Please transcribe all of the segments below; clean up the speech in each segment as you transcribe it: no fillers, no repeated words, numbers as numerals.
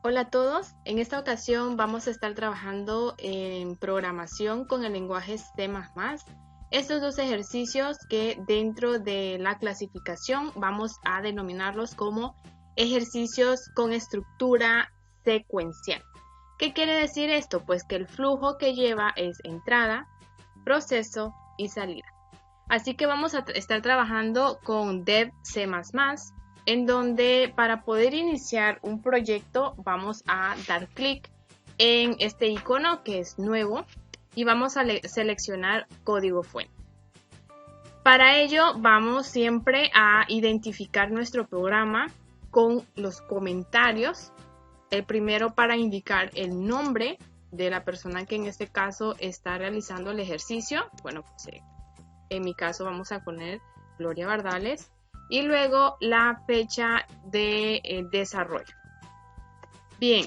Hola a todos, en esta ocasión vamos a estar trabajando en programación con el lenguaje C++. Estos dos ejercicios que dentro de la clasificación vamos a denominarlos como ejercicios con estructura secuencial. ¿Qué quiere decir esto? Pues que el flujo que lleva es entrada, proceso y salida. Así que vamos a estar trabajando con Dev C++, en donde para poder iniciar un proyecto vamos a dar clic en este icono que es nuevo y vamos a seleccionar código fuente. Para ello vamos siempre a identificar nuestro programa con los comentarios. El primero para indicar el nombre de la persona que en este caso está realizando el ejercicio. Bueno, pues en mi caso vamos a poner Gloria Bardales. Y luego la fecha de desarrollo. Bien,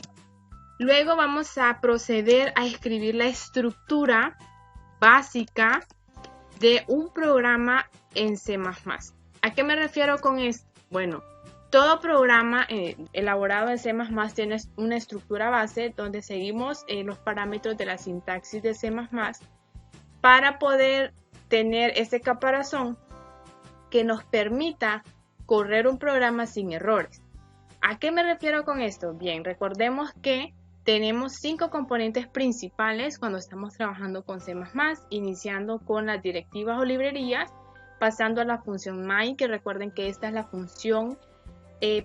luego vamos a proceder a escribir la estructura básica de un programa en C++. ¿A qué me refiero con esto? Bueno, todo programa elaborado en C++ tiene una estructura base donde seguimos los parámetros de la sintaxis de C++ para poder tener ese caparazón que nos permita correr un programa sin errores. ¿A qué me refiero con esto? Bien, recordemos que tenemos 5 componentes principales cuando estamos trabajando con C++, iniciando con las directivas o librerías, pasando a la función main, que recuerden que esta es la función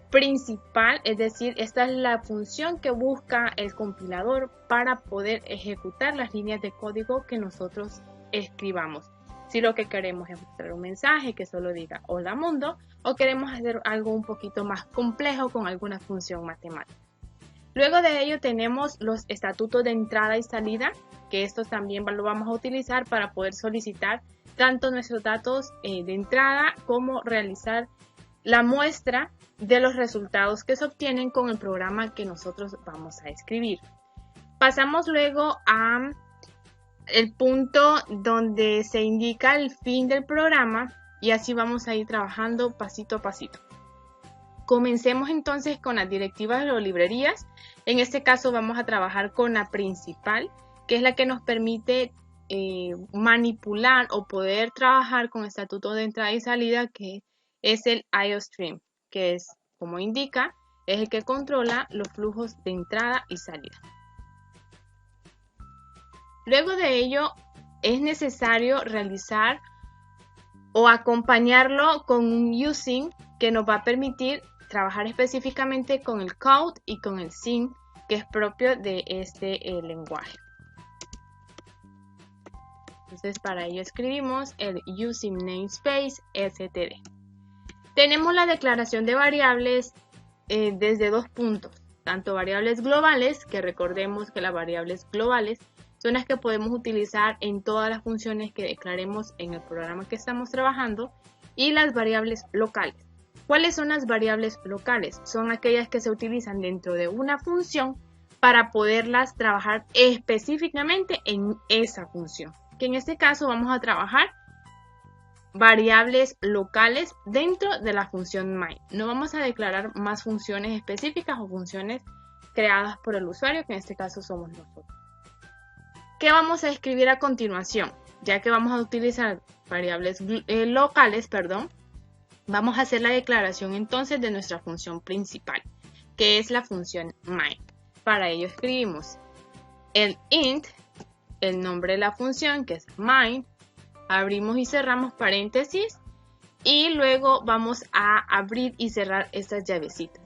principal, es decir, esta es la función que busca el compilador para poder ejecutar las líneas de código que nosotros escribamos. Si lo que queremos es mostrar un mensaje que solo diga hola mundo o queremos hacer algo un poquito más complejo con alguna función matemática. Luego de ello tenemos los estatutos de entrada y salida, que estos también lo vamos a utilizar para poder solicitar tanto nuestros datos de entrada como realizar la muestra de los resultados que se obtienen con el programa que nosotros vamos a escribir. Pasamos luego a el punto donde se indica el fin del programa y así vamos a ir trabajando pasito a pasito. Comencemos entonces con las directivas o librerías. En este caso vamos a trabajar con la principal, que es la que nos permite manipular o poder trabajar con estatutos de entrada y salida, que es el IOStream, que es, como indica, es el que controla los flujos de entrada y salida. Luego de ello, es necesario realizar o acompañarlo con un using que nos va a permitir trabajar específicamente con el code y con el syn, que es propio de este lenguaje. Entonces, para ello escribimos el using namespace std. Tenemos la declaración de variables desde dos puntos, tanto variables globales, que recordemos que las variables globales son las que podemos utilizar en todas las funciones que declaremos en el programa que estamos trabajando, y las variables locales. ¿Cuáles son las variables locales? Son aquellas que se utilizan dentro de una función para poderlas trabajar específicamente en esa función. Que en este caso vamos a trabajar variables locales dentro de la función main. No vamos a declarar más funciones específicas o funciones creadas por el usuario, que en este caso somos nosotros. ¿Qué vamos a escribir a continuación? Ya que vamos a utilizar variables locales, vamos a hacer la declaración entonces de nuestra función principal, que es la función main. Para ello escribimos el int, el nombre de la función, que es main, abrimos y cerramos paréntesis, y luego vamos a abrir y cerrar estas llavecitas.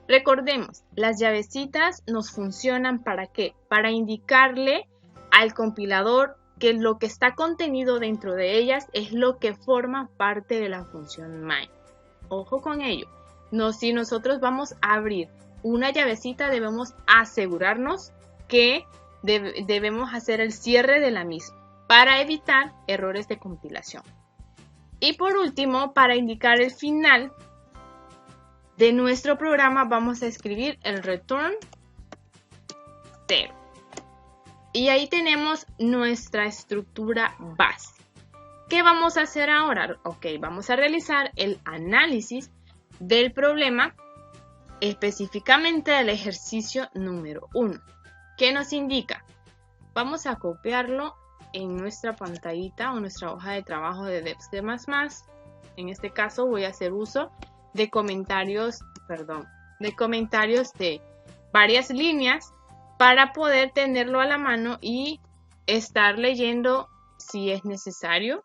Recordemos, las llavecitas nos funcionan ¿para qué? Para indicarle al compilador que lo que está contenido dentro de ellas es lo que forma parte de la función main. Ojo con ello. Si nosotros vamos a abrir una llavecita, debemos asegurarnos que debemos hacer el cierre de la misma para evitar errores de compilación. Y por último, para indicar el final de nuestro programa, vamos a escribir el return 0. Y ahí tenemos nuestra estructura base. ¿Qué vamos a hacer ahora? Ok, vamos a realizar el análisis del problema específicamente del ejercicio número 1. ¿Qué nos indica? Vamos a copiarlo en nuestra pantallita o nuestra hoja de trabajo de DEPS C++. En este caso voy a hacer uso de comentarios de varias líneas para poder tenerlo a la mano y estar leyendo si es necesario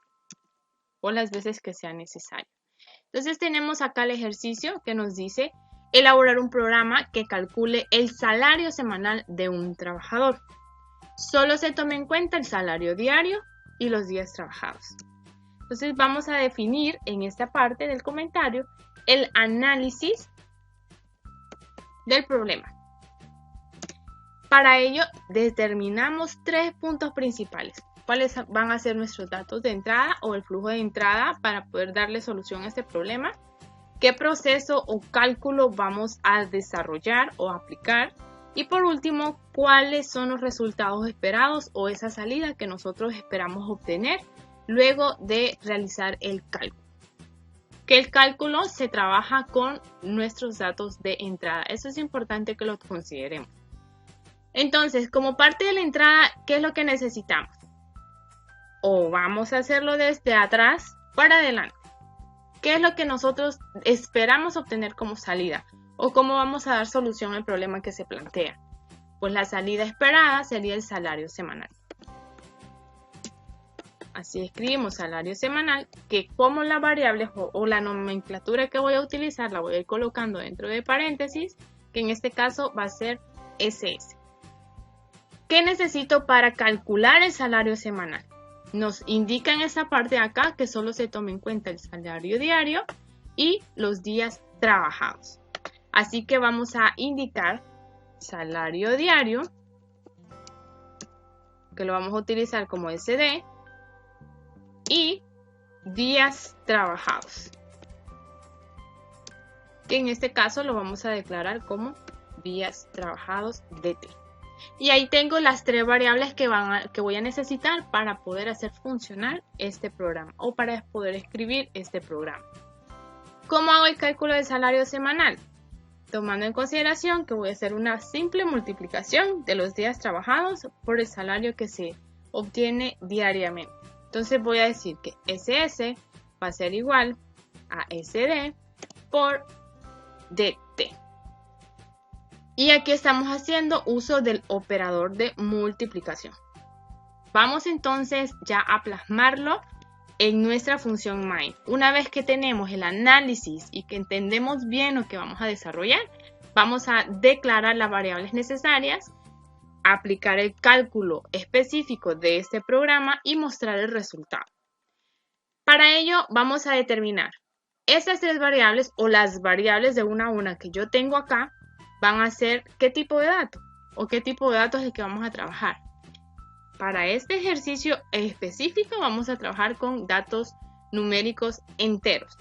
o las veces que sea necesario. Entonces tenemos acá el ejercicio que nos dice elaborar un programa que calcule el salario semanal de un trabajador. Solo se toma en cuenta el salario diario y los días trabajados. Entonces vamos a definir en esta parte del comentario el análisis del problema. Para ello determinamos 3 puntos principales. ¿Cuáles van a ser nuestros datos de entrada o el flujo de entrada para poder darle solución a este problema? ¿Qué proceso o cálculo vamos a desarrollar o aplicar? Y por último, ¿cuáles son los resultados esperados o esa salida que nosotros esperamos obtener luego de realizar el cálculo? Que el cálculo se trabaja con nuestros datos de entrada. Eso es importante que lo consideremos. Entonces, como parte de la entrada, ¿qué es lo que necesitamos? O vamos a hacerlo desde atrás para adelante. ¿Qué es lo que nosotros esperamos obtener como salida? ¿O cómo vamos a dar solución al problema que se plantea? Pues la salida esperada sería el salario semanal. Así escribimos salario semanal, que como las variables o la nomenclatura que voy a utilizar la voy a ir colocando dentro de paréntesis, que en este caso va a ser SS. ¿Qué necesito para calcular el salario semanal? Nos indica en esta parte de acá que solo se toma en cuenta el salario diario y los días trabajados. Así que vamos a indicar salario diario, que lo vamos a utilizar como SD, y días trabajados, que en este caso lo vamos a declarar como días trabajados DT. Y ahí tengo las 3 variables que voy a necesitar para poder hacer funcionar este programa o para poder escribir este programa. ¿Cómo hago el cálculo del salario semanal? Tomando en consideración que voy a hacer una simple multiplicación de los días trabajados por el salario que se obtiene diariamente. Entonces voy a decir que SS va a ser igual a SD por DT. Y aquí estamos haciendo uso del operador de multiplicación. Vamos entonces ya a plasmarlo en nuestra función main. Una vez que tenemos el análisis y que entendemos bien lo que vamos a desarrollar, vamos a declarar las variables necesarias, aplicar el cálculo específico de este programa y mostrar el resultado. Para ello vamos a determinar estas 3 variables o las variables de una a una que yo tengo acá van a ser qué tipo de dato o qué tipo de datos es el que vamos a trabajar. Para este ejercicio específico vamos a trabajar con datos numéricos enteros.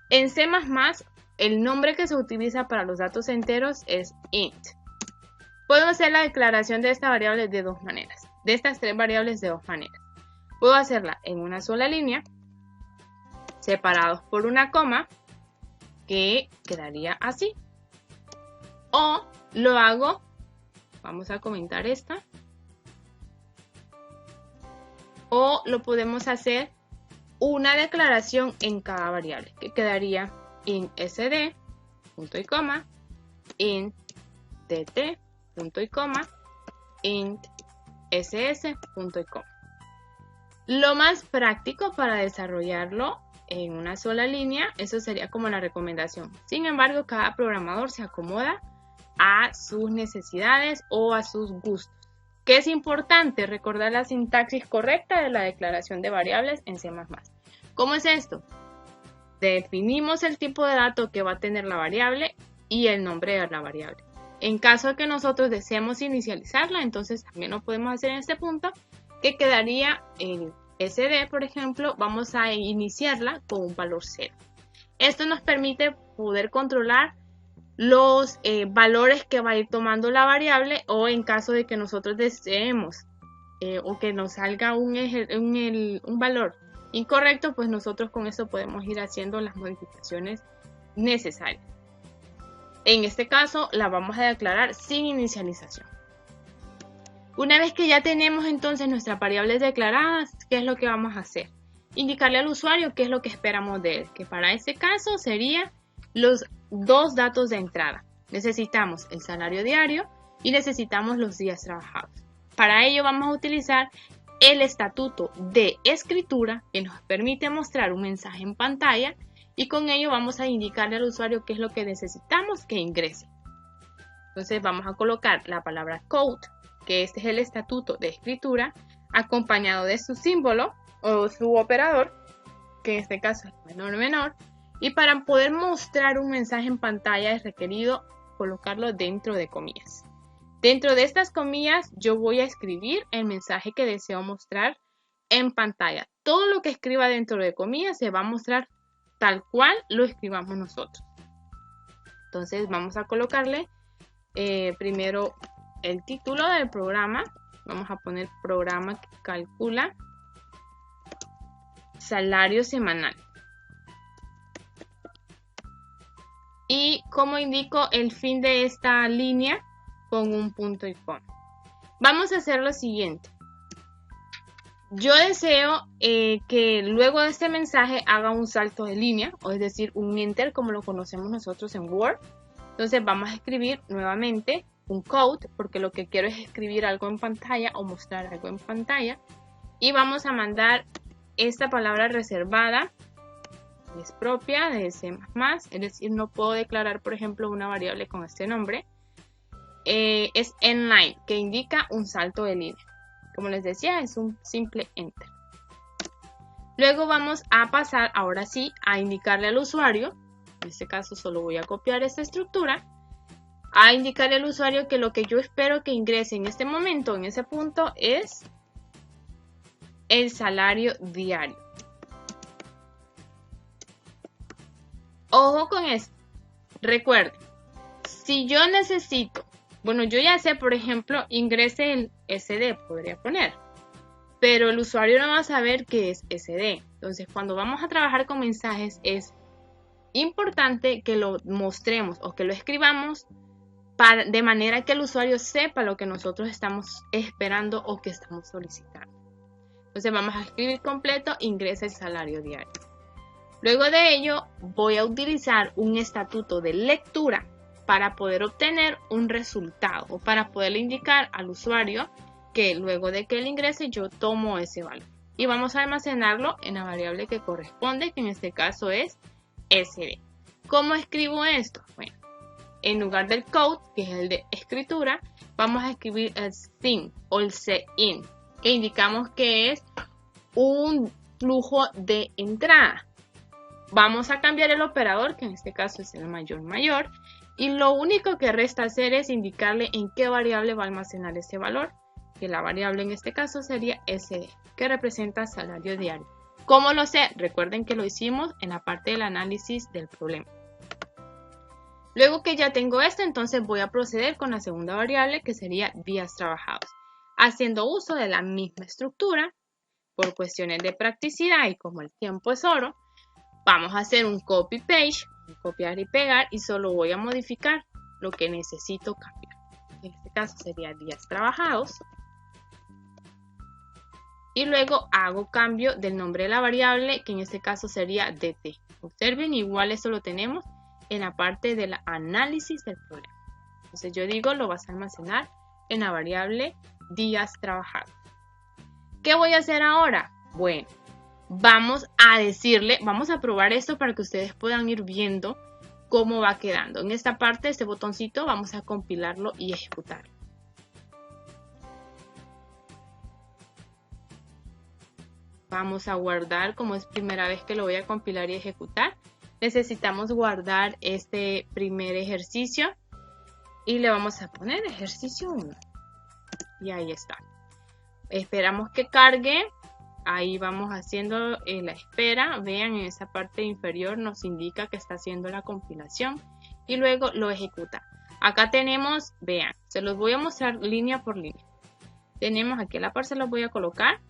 En C++ el nombre que se utiliza para los datos enteros es int. Puedo hacer la declaración de esta variable de 2 maneras, de estas 3 variables de 2 maneras. Puedo hacerla en una sola línea, separados por una coma, que quedaría así. O lo hago, vamos a comentar esta, o lo podemos hacer una declaración en cada variable, que quedaría int sd, punto y coma, int dt, punto y coma, int ss, punto y coma. Lo más práctico para desarrollarlo en una sola línea, eso sería como la recomendación. Sin embargo, cada programador se acomoda a sus necesidades o a sus gustos. ¿Qué es importante? Recordar la sintaxis correcta de la declaración de variables en C++. ¿Cómo es esto? Definimos el tipo de dato que va a tener la variable y el nombre de la variable. En caso de que nosotros deseemos inicializarla, entonces también lo podemos hacer en este punto, que quedaría en SD, por ejemplo, vamos a iniciarla con un valor 0. Esto nos permite poder controlar los valores que va a ir tomando la variable, o en caso de que nosotros deseemos o que nos salga un valor incorrecto, pues nosotros con eso podemos ir haciendo las modificaciones necesarias. En este caso la vamos a declarar sin inicialización. Una vez que ya tenemos entonces nuestras variables declaradas, ¿qué es lo que vamos a hacer? Indicarle al usuario qué es lo que esperamos de él, que para este caso serían los dos datos de entrada. Necesitamos el salario diario y necesitamos los días trabajados. Para ello vamos a utilizar el estatuto de escritura que nos permite mostrar un mensaje en pantalla y con ello vamos a indicarle al usuario qué es lo que necesitamos que ingrese. Entonces vamos a colocar la palabra code, que este es el estatuto de escritura, acompañado de su símbolo o su operador, que en este caso es menor, y para poder mostrar un mensaje en pantalla es requerido colocarlo dentro de comillas. Dentro de estas comillas yo voy a escribir el mensaje que deseo mostrar en pantalla. Todo lo que escriba dentro de comillas se va a mostrar tal cual lo escribamos nosotros. Entonces vamos a colocarle primero el título del programa. Vamos a poner programa que calcula salario semanal. Y como indico el fin de esta línea con un punto y coma. Vamos a hacer lo siguiente. Yo deseo que luego de este mensaje haga un salto de línea, o es decir, un enter como lo conocemos nosotros en Word. Entonces vamos a escribir nuevamente un code, porque lo que quiero es escribir algo en pantalla o mostrar algo en pantalla. Y vamos a mandar esta palabra reservada, es propia de C++, es decir, no puedo declarar, por ejemplo, una variable con este nombre. Es endline, que indica un salto de línea. Como les decía, es un simple enter. Luego vamos a pasar, ahora sí, a indicarle al usuario, en este caso solo voy a copiar esta estructura, a indicarle al usuario que lo que yo espero que ingrese en este momento, en ese punto, es el salario diario. Ojo con esto. Recuerden, si yo necesito, bueno, yo ya sé, por ejemplo, ingrese el SD, podría poner, pero el usuario no va a saber qué es SD. Entonces, cuando vamos a trabajar con mensajes, es importante que lo mostremos o que lo escribamos de manera que el usuario sepa lo que nosotros estamos esperando o que estamos solicitando. Entonces, vamos a escribir completo, ingresa el salario diario. Luego de ello, voy a utilizar un estatuto de lectura para poder obtener un resultado o para poderle indicar al usuario que luego de que él ingrese yo tomo ese valor. Y vamos a almacenarlo en la variable que corresponde, que en este caso es SD. ¿Cómo escribo esto? Bueno, en lugar del code, que es el de escritura, vamos a escribir el SIN o el CIN, que indicamos que es un flujo de entrada. Vamos a cambiar el operador, que en este caso es el mayor, y lo único que resta hacer es indicarle en qué variable va a almacenar ese valor, que la variable en este caso sería SD, que representa salario diario. ¿Cómo lo sé? Recuerden que lo hicimos en la parte del análisis del problema. Luego que ya tengo esto, entonces voy a proceder con la segunda variable, que sería días trabajados, haciendo uso de la misma estructura. Por cuestiones de practicidad y como el tiempo es oro, vamos a hacer un copy-paste, copiar y pegar, y solo voy a modificar lo que necesito cambiar. En este caso sería días trabajados. Y luego hago cambio del nombre de la variable, que en este caso sería DT. Observen, igual esto lo tenemos en la parte del análisis del problema. Entonces yo digo, lo vas a almacenar en la variable días trabajados. ¿Qué voy a hacer ahora? Bueno, vamos a probar esto para que ustedes puedan ir viendo cómo va quedando. En esta parte, este botoncito, vamos a compilarlo y ejecutarlo. Vamos a guardar, como es primera vez que lo voy a compilar y ejecutar. Necesitamos guardar este primer ejercicio y le vamos a poner ejercicio 1. Y ahí está. Esperamos que cargue. Ahí vamos haciendo la espera. Vean, en esa parte inferior nos indica que está haciendo la compilación y luego lo ejecuta. Acá tenemos, vean, se los voy a mostrar línea por línea. Tenemos aquí a la par, se los voy a colocar.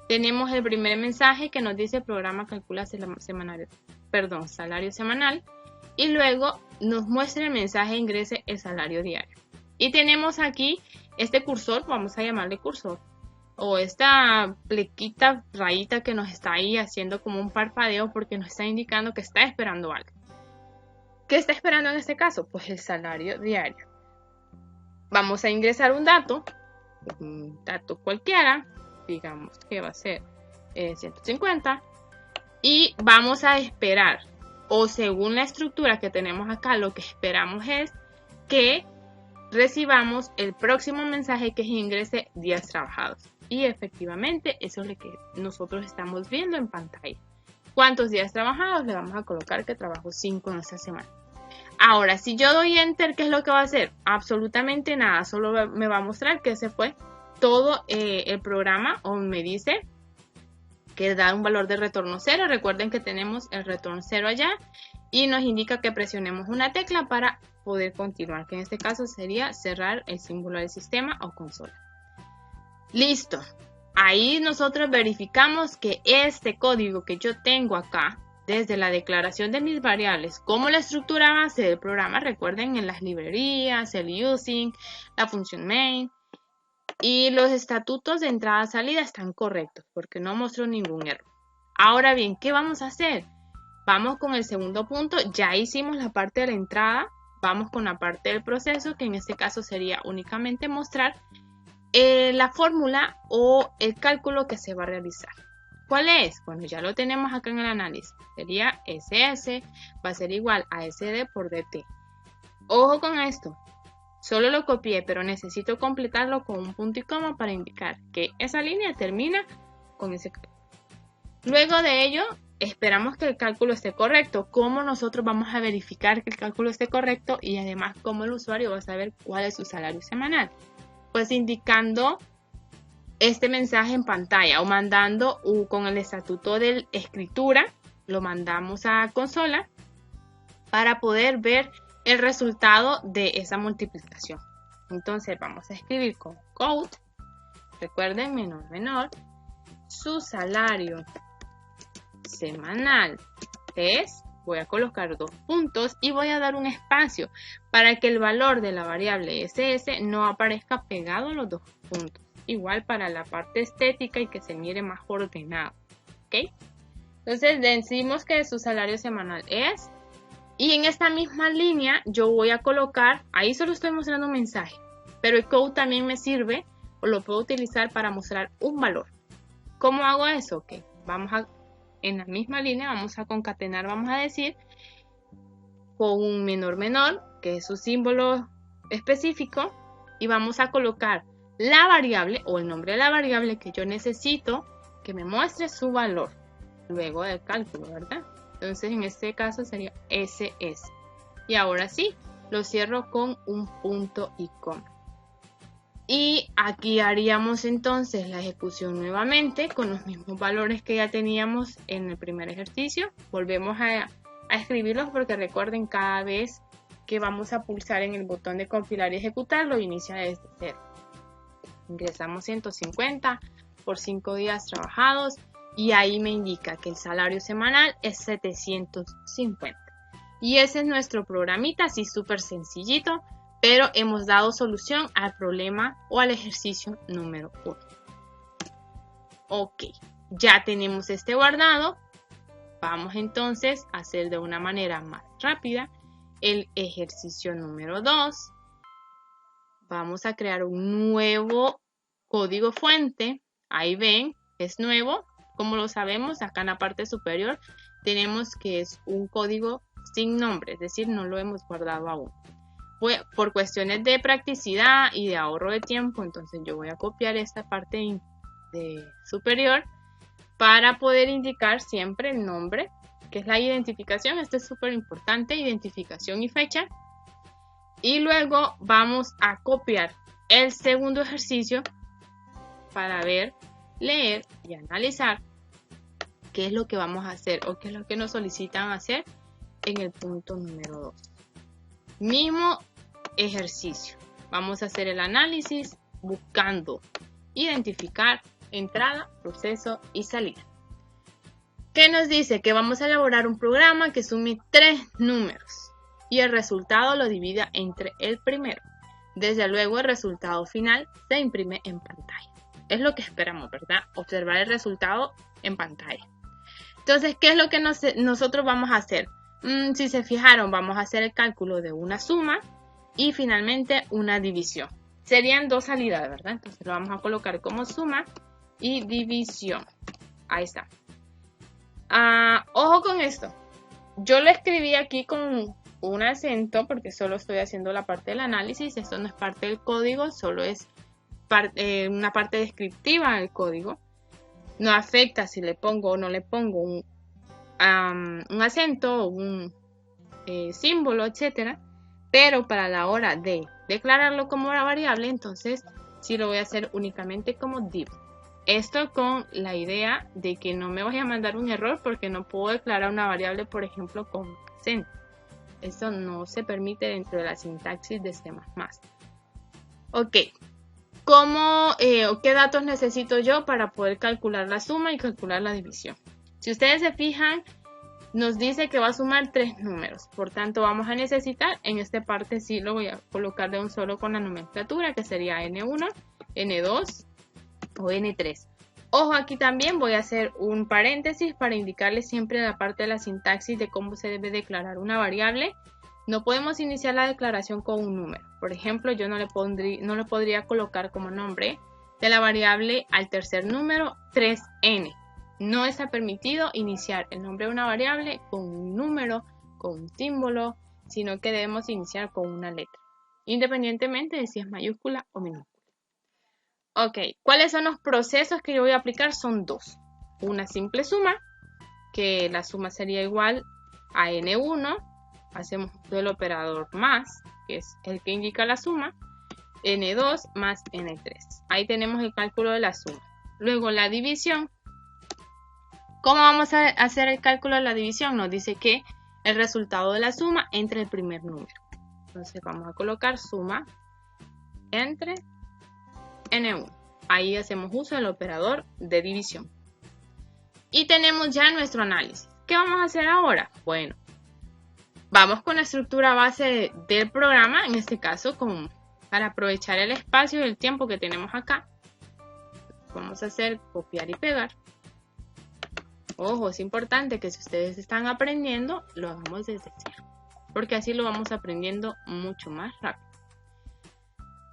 Tenemos el primer mensaje que nos dice programa calcula salario semanal. y luego nos muestra el mensaje ingrese el salario diario. Y tenemos aquí este cursor, vamos a llamarle cursor, o esta plequita, rayita que nos está ahí haciendo como un parpadeo porque nos está indicando que está esperando algo. ¿Qué está esperando en este caso? Pues el salario diario. Vamos a ingresar un dato cualquiera, digamos que va a ser 150, y vamos a esperar, o según la estructura que tenemos acá, lo que esperamos es que recibamos el próximo mensaje que es ingrese días trabajados. Y efectivamente eso es lo que nosotros estamos viendo en pantalla. ¿Cuántos días trabajados? Le vamos a colocar que trabajo 5 en esta semana. Ahora, si yo doy Enter, ¿qué es lo que va a hacer? Absolutamente nada, solo me va a mostrar que ese fue todo el programa, o me dice que da un valor de retorno 0. Recuerden que tenemos el retorno 0 allá y nos indica que presionemos una tecla para poder continuar, que en este caso sería cerrar el símbolo del sistema o consola. Listo. Ahí nosotros verificamos que este código que yo tengo acá, desde la declaración de mis variables, como la estructura base del programa, recuerden en las librerías, el using, la función main y los estatutos de entrada-salida están correctos porque no mostró ningún error. Ahora bien, ¿qué vamos a hacer? Vamos con el segundo punto, ya hicimos la parte de la entrada, vamos con la parte del proceso, que en este caso sería únicamente mostrar la fórmula o el cálculo que se va a realizar. ¿Cuál es? Bueno, ya lo tenemos acá en el análisis. Sería SS va a ser igual a SD por DT. Ojo con esto. Solo lo copié, pero necesito completarlo con un punto y coma para indicar que esa línea termina con ese cálculo. Luego de ello, esperamos que el cálculo esté correcto. ¿Cómo nosotros vamos a verificar que el cálculo esté correcto? Y además, ¿cómo el usuario va a saber cuál es su salario semanal? Pues indicando este mensaje en pantalla o mandando con el estatuto de escritura, lo mandamos a consola para poder ver el resultado de esa multiplicación. Entonces vamos a escribir con code, recuerden menor, su salario semanal es, voy a colocar 2 puntos y voy a dar un espacio para que el valor de la variable SS no aparezca pegado a los 2 puntos. Igual para la parte estética y que se mire más ordenado. ¿Ok? Entonces decimos que su salario semanal es, y en esta misma línea yo voy a colocar, ahí solo estoy mostrando un mensaje, pero el code también me sirve o lo puedo utilizar para mostrar un valor. ¿Cómo hago eso? Ok, en la misma línea vamos a concatenar, vamos a decir, con un menor, que es su símbolo específico, y vamos a colocar la variable o el nombre de la variable que yo necesito que me muestre su valor luego del cálculo, ¿verdad? Entonces en este caso sería SS. Y ahora sí, lo cierro con un punto y coma. Y aquí haríamos entonces la ejecución nuevamente con los mismos valores que ya teníamos en el primer ejercicio. Volvemos a escribirlos porque recuerden, cada vez que vamos a pulsar en el botón de compilar y ejecutar, lo inicia desde cero. Ingresamos 150 por 5 días trabajados y ahí me indica que el salario semanal es 750. Y ese es nuestro programita, así súper sencillito, pero hemos dado solución al problema o al ejercicio número 1. Ok, ya tenemos este guardado. Vamos entonces a hacer de una manera más rápida el ejercicio número 2. Vamos a crear un nuevo código fuente. Ahí ven, es nuevo. Como lo sabemos, acá en la parte superior tenemos que es un código sin nombre, es decir, no lo hemos guardado aún. Por cuestiones de practicidad y de ahorro de tiempo, entonces yo voy a copiar esta parte de superior para poder indicar siempre el nombre, que es la identificación. Esto es súper importante, identificación y fecha. Y luego vamos a copiar el segundo ejercicio para ver, leer y analizar qué es lo que vamos a hacer o qué es lo que nos solicitan hacer en el punto número 2. Mismo ejercicio. Vamos a hacer el análisis buscando identificar entrada, proceso y salida. ¿Qué nos dice? Que vamos a elaborar un programa que sume 3 números. y el resultado lo divida entre el primero. Desde luego el resultado final se imprime en pantalla. Es lo que esperamos, ¿verdad? Observar el resultado en pantalla. Entonces, ¿qué es lo que nosotros vamos a hacer? Si se fijaron, vamos a hacer el cálculo de una suma y finalmente una división. Serían dos salidas, ¿verdad? Entonces lo vamos a colocar como suma y división. Ahí está. Ojo con esto. Yo lo escribí aquí con un acento porque solo estoy haciendo la parte del análisis. Esto no es parte del código, solo es una parte descriptiva del código. No afecta si le pongo o no le pongo un acento o un símbolo, etcétera. Pero para la hora de declararlo como una variable, entonces sí lo voy a hacer únicamente como div. Esto con la idea de que no me vaya a mandar un error porque no puedo declarar una variable, por ejemplo, con acento. Eso no se permite dentro de la sintaxis de C++. Ok. ¿Qué datos necesito yo para poder calcular la suma y calcular la división? Si ustedes se fijan, nos dice que va a sumar 3 números. Por tanto, vamos a necesitar, en esta parte sí lo voy a colocar de un solo con la nomenclatura, que sería N1, N2 o N3. Ojo, aquí también voy a hacer un paréntesis para indicarles siempre la parte de la sintaxis de cómo se debe declarar una variable. No podemos iniciar la declaración con un número. Por ejemplo, yo no le podría colocar como nombre de la variable al tercer número 3n. No está permitido iniciar el nombre de una variable con un número, con un símbolo, sino que debemos iniciar con una letra, independientemente de si es mayúscula o minúscula. Ok, ¿cuáles son los procesos que yo voy a aplicar? Son dos. Una simple suma, que la suma sería igual a n1. Hacemos el operador más, que es el que indica la suma, n2 más n3. Ahí tenemos el cálculo de la suma. Luego la división. ¿Cómo vamos a hacer el cálculo de la división? Nos dice que el resultado de la suma entre el primer número. Entonces vamos a colocar suma entre n1. Ahí hacemos uso del operador de división. Y tenemos ya nuestro análisis. ¿Qué vamos a hacer ahora? Bueno, vamos con la estructura base del programa, en este caso para aprovechar el espacio y el tiempo que tenemos acá. Vamos a hacer copiar y pegar. Ojo, es importante que si ustedes están aprendiendo, lo hagamos desde cero, porque así lo vamos aprendiendo mucho más rápido.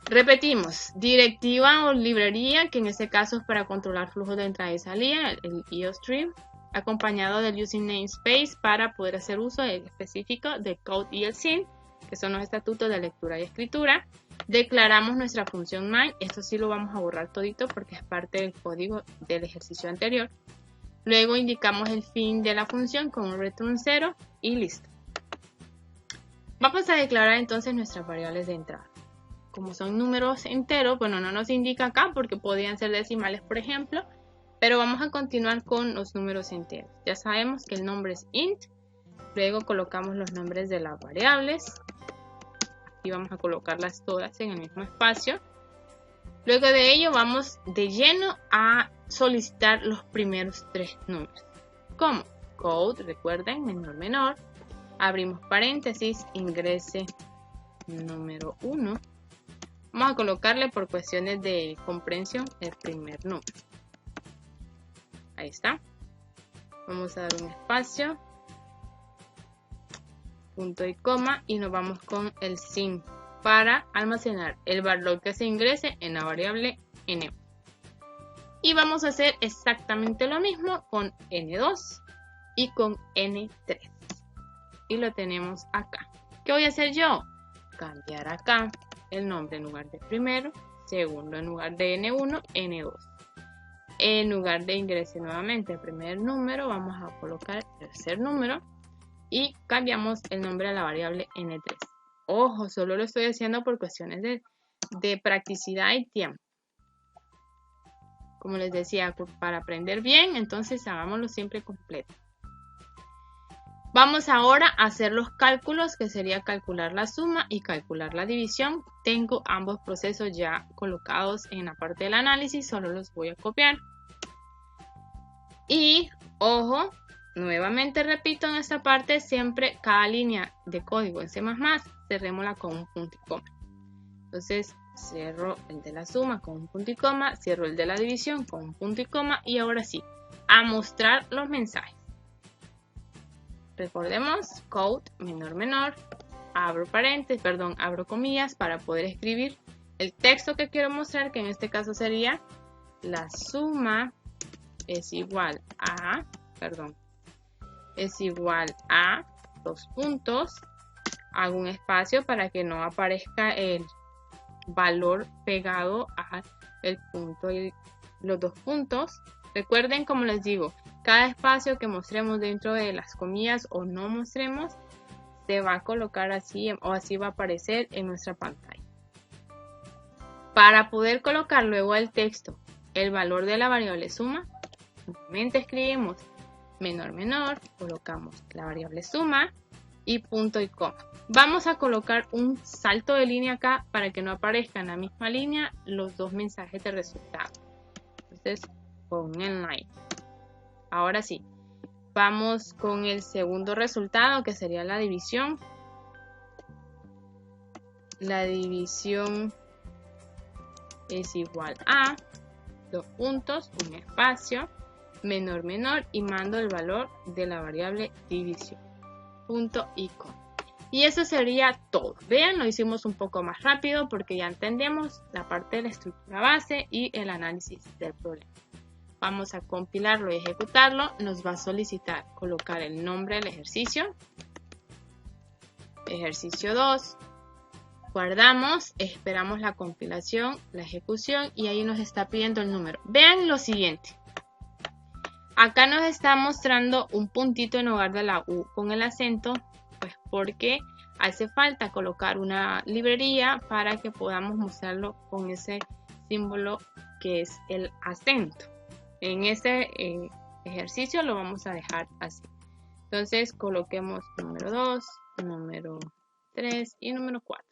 Repetimos, directiva o librería, que en este caso es para controlar flujos de entrada y salida, el IOStream, acompañado del using namespace para poder hacer uso específico del code y el SIN, que son los estatutos de lectura y escritura. Declaramos nuestra función main, esto sí lo vamos a borrar todito porque es parte del código del ejercicio anterior. Luego indicamos el fin de la función con un return 0 y listo. Vamos a declarar entonces nuestras variables de entrada. Como son números enteros, bueno, no nos indica acá porque podrían ser decimales, por ejemplo, pero vamos a continuar con los números enteros. Ya sabemos que el nombre es int, luego colocamos los nombres de las variables. Aquí vamos a colocarlas todas en el mismo espacio. Luego de ello vamos de lleno a solicitar los primeros 3 números. ¿Cómo? Code, recuerden, menor, menor. Abrimos paréntesis, ingrese número 1. Vamos a colocarle por cuestiones de comprensión el primer número. Ahí está. Vamos a dar un espacio. Punto y coma. Y nos vamos con el SIN para almacenar el valor que se ingrese en la variable n1. Y vamos a hacer exactamente lo mismo con n2 y con n3. Y lo tenemos acá. ¿Qué voy a hacer yo? Cambiar acá el nombre en lugar de primero, segundo en lugar de n1, n2. En lugar de ingrese nuevamente el primer número, vamos a colocar el tercer número y cambiamos el nombre a la variable n3. Ojo, solo lo estoy haciendo por cuestiones de practicidad y tiempo. Como les decía, para aprender bien, entonces hagámoslo siempre completo. Vamos ahora a hacer los cálculos, que sería calcular la suma y calcular la división. Tengo ambos procesos ya colocados en la parte del análisis, solo los voy a copiar. Y, ojo, Nuevamente repito, en esta parte siempre cada línea de código en C++, cerrémosla con un punto y coma. Entonces cierro el de la suma con un punto y coma, cierro el de la división con un punto y coma y ahora sí, a mostrar los mensajes. Recordemos, code menor menor, abro paréntesis, abro comillas para poder escribir el texto que quiero mostrar, que en este caso sería la suma es igual a, dos puntos, hago un espacio para que no aparezca el valor pegado a el punto y los dos puntos. Recuerden, como les digo, cada espacio que mostremos dentro de las comillas o no mostremos se va a colocar así o así va a aparecer en nuestra pantalla. Para poder colocar luego al texto el valor de la variable suma, nuevamente escribimos menor menor, colocamos la variable suma y punto y coma. Vamos a colocar un salto de línea acá para que no aparezcan en la misma línea los dos mensajes de resultado. Entonces, con el line. Ahora sí, vamos con el segundo resultado, que sería la división. La división es igual a dos puntos, un espacio, menor menor y mando el valor de la variable división. Punto y coma. Y eso sería todo. Vean, lo hicimos un poco más rápido porque ya entendemos la parte de la estructura base y el análisis del problema. Vamos a compilarlo y ejecutarlo. Nos va a solicitar colocar el nombre del ejercicio. Ejercicio 2. Guardamos, esperamos la compilación, la ejecución y ahí nos está pidiendo el número. Vean lo siguiente. Acá nos está mostrando un puntito en lugar de la U con el acento, pues porque hace falta colocar una librería para que podamos mostrarlo con ese símbolo que es el acento. En este ejercicio lo vamos a dejar así. Entonces coloquemos número 2, número 3 y número 4.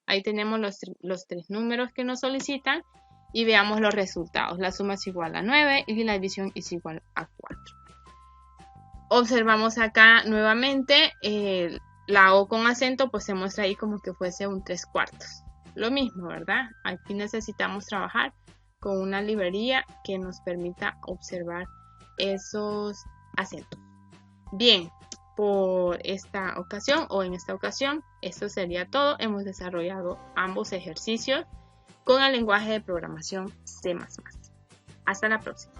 Ahí tenemos los tres números que nos solicitan y veamos los resultados. La suma es igual a 9 y la división es igual a 4. Observamos acá nuevamente la O con acento, pues se muestra ahí como que fuese un 3/4. Lo mismo, ¿verdad? Aquí necesitamos trabajar con una librería que nos permita observar esos acentos. Bien, por esta ocasión o en esta ocasión, esto sería todo. Hemos desarrollado ambos ejercicios con el lenguaje de programación C++. Hasta la próxima.